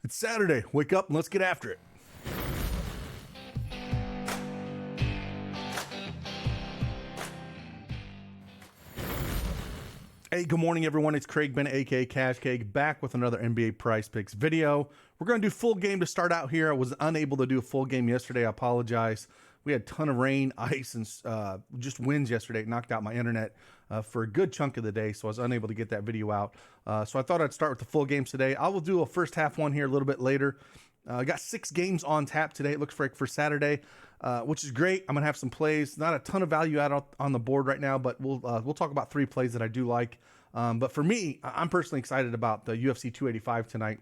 It's Saturday. Wake up and let's get after it. Hey, good morning, everyone. It's Craig Bennett, aka Cash Cake, back with another NBA Prize Picks video. We're going to do full game to start out here. I was unable to do a full game yesterday. I apologize. We had a ton of rain, ice, and just winds yesterday. It knocked out my internet for a good chunk of the day, so I was unable to get that video out. So I thought I'd start with the full games today. I will do a first half one here a little bit later. I got 6 games on tap today. It looks like for Saturday, which is great. I'm gonna have some plays. Not a ton of value out on the board right now, but we'll talk about 3 plays that I do like. But for me, I'm personally excited about the UFC 285 tonight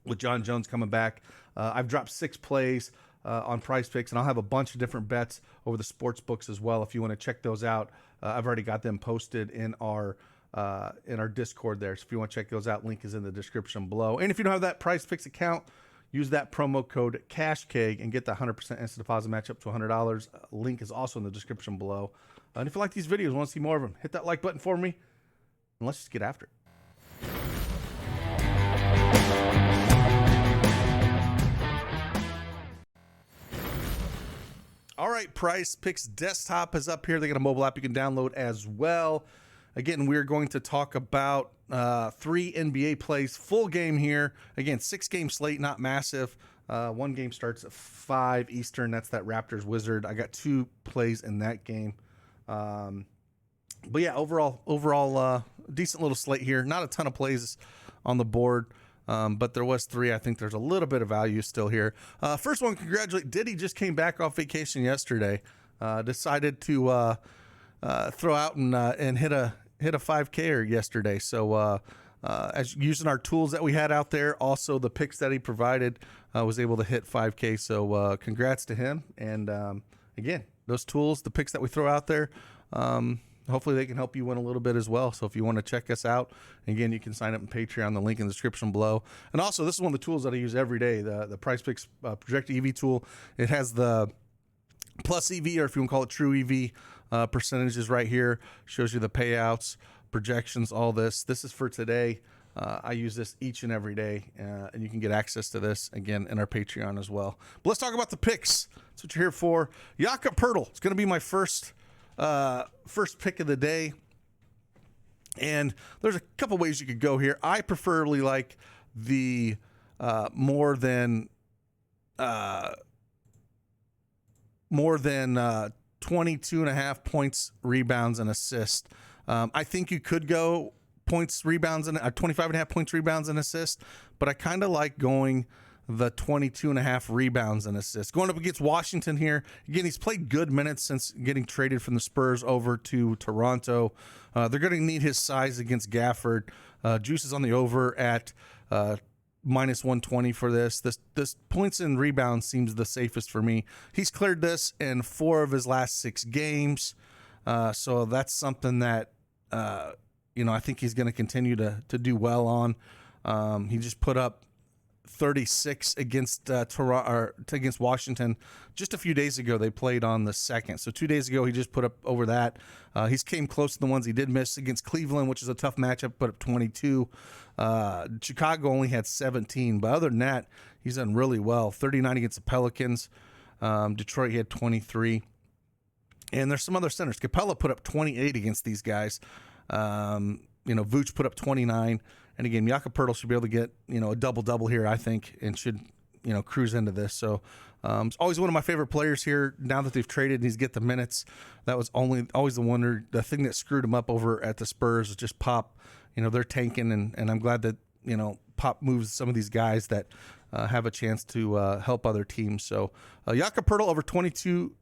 with John Jones coming back. I've dropped 6 plays on Prizepicks, and I'll have a bunch of different bets over the sports books as well. If you want to check those out, I've already got them posted in our Discord there. So if you want to check those out, link is in the description below. And if you don't have that Prizepicks account, use that promo code CashKeg and get the 100% instant deposit match up to $100. Link is also in the description below. And if you like these videos, want to see more of them, hit that like button for me, and let's just get after it. All right, Prizepicks desktop is up here. They got a mobile app you can download as well. Again, we're going to talk about 3 NBA plays, full game here. Again, 6-game slate, not massive. 1 game starts at 5 Eastern. That's that Raptors Wizard. I got 2 plays in that game. But yeah, overall, decent little slate here. Not a ton of plays on the board. But there was 3. I think there's a little bit of value still here. First one, congratulate Diddy. Just came back off vacation yesterday. Decided to throw out and hit a 5K yesterday. So as using our tools that we had out there, also the picks that he provided, was able to hit 5K. So congrats to him. And again, those tools, the picks that we throw out there, hopefully they can help you win a little bit as well. So if you want to check us out, again, you can sign up on Patreon, the link in the description below. And also, this is one of the tools that I use every day, the PrizePicks Projected EV tool. It has the plus EV, or if you want to call it truEV, percentages right here. Shows you the payouts, projections, all this. This is for today. I use this each and every day, and you can get access to this, again, in our Patreon as well. But let's talk about the picks. That's what you're here for. Jakob Poeltl. It's going to be my first pick of the day, and there's a couple ways you could go here. I preferably like the more than 22.5 points, rebounds, and assists. I think you could go points, rebounds, and 25.5 points, rebounds, and assists, but I kind of like going the 22.5 rebounds and assists. Going up against Washington here. Again, he's played good minutes since getting traded from the Spurs over to Toronto. They're going to need his size against Gafford. Juice is on the over at minus 120 for this. This points and rebounds seems the safest for me. He's cleared this in 4 of his last 6 games. So that's something that, I think he's going to continue to do well on. He just put up 36 against against Washington just a few days ago. They played on the 2nd, so 2 days ago he just put up over that. He's came close to the ones he did miss against Cleveland, which is a tough matchup, put up 22. Chicago only had 17, but other than that, he's done really well. 39 against the Pelicans. Detroit, he had 23, and there's some other centers. Capella put up 28 against these guys. Vooch put up 29. And again, Jakob Poeltl should be able to get, a double-double here, I think, and should, cruise into this. So it's always one of my favorite players here. Now that they've traded and he's get the minutes, that was always the thing that screwed him up over at the Spurs was just Pop. They're tanking, and I'm glad that, Pop moves some of these guys that have a chance to help other teams. So Jakob Poeltl over 22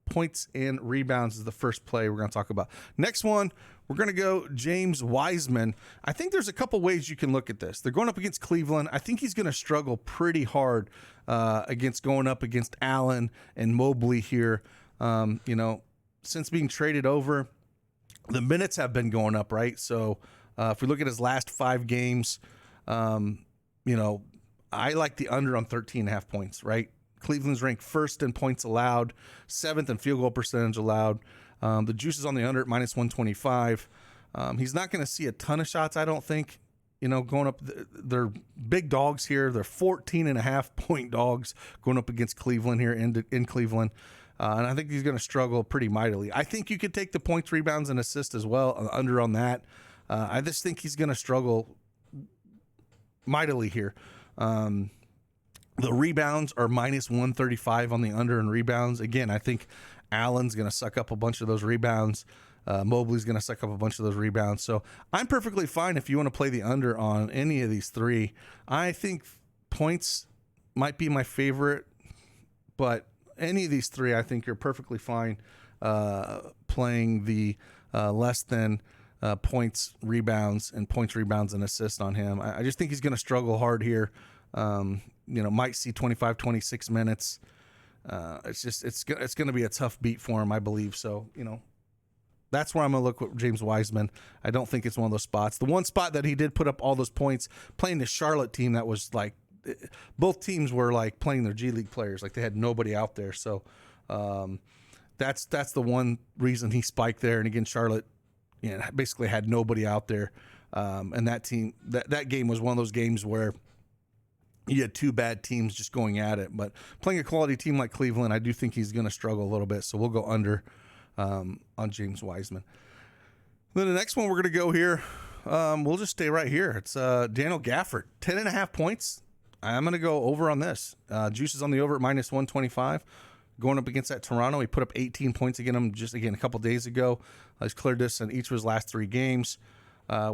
points and rebounds is the first play we're going to talk about. Next one, we're going to go James Wiseman. I think there's a couple ways you can look at this. They're going up against Cleveland. I think he's going to struggle pretty hard against going up against Allen and Mobley here. Since being traded over, the minutes have been going up, right? So if we look at his last 5 games, I like the under on 13.5 points, right? Cleveland's ranked 1st in points allowed, 7th in field goal percentage allowed. The juice is on the under at minus 125. He's not going to see a ton of shots, I don't think. going up. They're big dogs here. They're 14.5-point dogs going up against Cleveland here in Cleveland. And I think he's going to struggle pretty mightily. I think you could take the points, rebounds, and assists as well, under on that. I just think he's going to struggle mightily here. The rebounds are -135 on the under in rebounds. Again, I think Allen's going to suck up a bunch of those rebounds. Mobley's going to suck up a bunch of those rebounds. So I'm perfectly fine if you want to play the under on any of these three. I think points might be my favorite, but any of these three, I think you're perfectly fine playing the less than points, rebounds, and assists on him. I just think he's going to struggle hard here. Might see 25, 26 minutes. It's going to be a tough beat for him, I believe. So, that's where I'm going to look with James Wiseman. I don't think it's one of those spots. The one spot that he did put up all those points playing the Charlotte team that was like, both teams were like playing their G League players. Like they had nobody out there. So that's the one reason he spiked there. And again, Charlotte basically had nobody out there. And that team, that game was one of those games where you had two bad teams just going at it. But playing a quality team like Cleveland, I do think he's going to struggle a little bit. So we'll go under on James Wiseman. Then the next one we're going to go here, we'll just stay right here. It's Daniel Gafford, 10.5 points. I'm going to go over on this. Juice is on the over at -125. Going up against that Toronto, he put up 18 points against them just a couple days ago. He's cleared this in each of his last 3 games.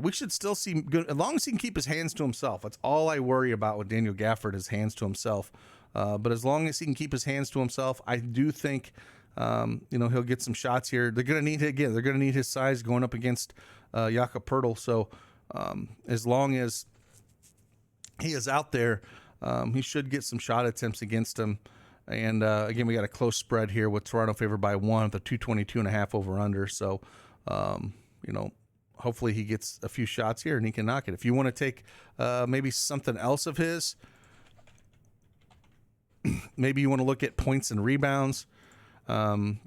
We should still see good, as long as he can keep his hands to himself. That's all I worry about with Daniel Gafford, his hands to himself. But as long as he can keep his hands to himself, I do think he'll get some shots here. They're going to need They're going to need his size going up against Jakob Poeltl. So as long as he is out there, he should get some shot attempts against him. And again, we got a close spread here with Toronto favored by 1 with a 222.5 over under. So, hopefully he gets a few shots here and he can knock it. If you want to take maybe something else of his, maybe you want to look at points and rebounds.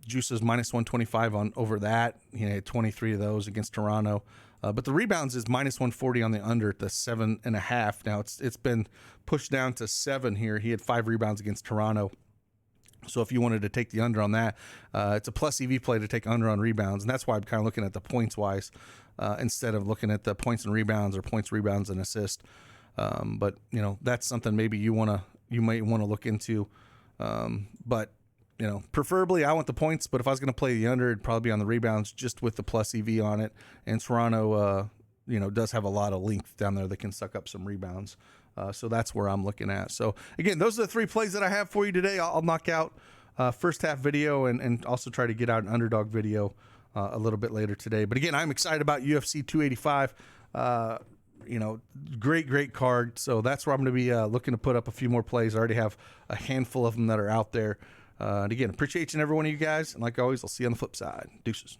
Juice is -125 on over that. He had 23 of those against Toronto. But the rebounds is -140 on the under at the 7.5. Now it's been pushed down to 7 here. He had 5 rebounds against Toronto. So if you wanted to take the under on that, it's a plus EV play to take under on rebounds. And that's why I'm kind of looking at the points wise instead of looking at the points and rebounds or points, rebounds, and assist. But that's something maybe you might want to look into. But preferably I want the points, but if I was going to play the under, it'd probably be on the rebounds just with the plus EV on it. And Toronto, does have a lot of length down there that can suck up some rebounds. So that's where I'm looking at. So again, those are the 3 plays that I have for you today. I'll knock out first half video and also try to get out an underdog video a little bit later today. But again, I'm excited about UFC 285. Great card. So that's where I'm going to be looking to put up a few more plays. I already have a handful of them that are out there. And again, appreciate each and every one of you guys. And like always, I'll see you on the flip side. Deuces.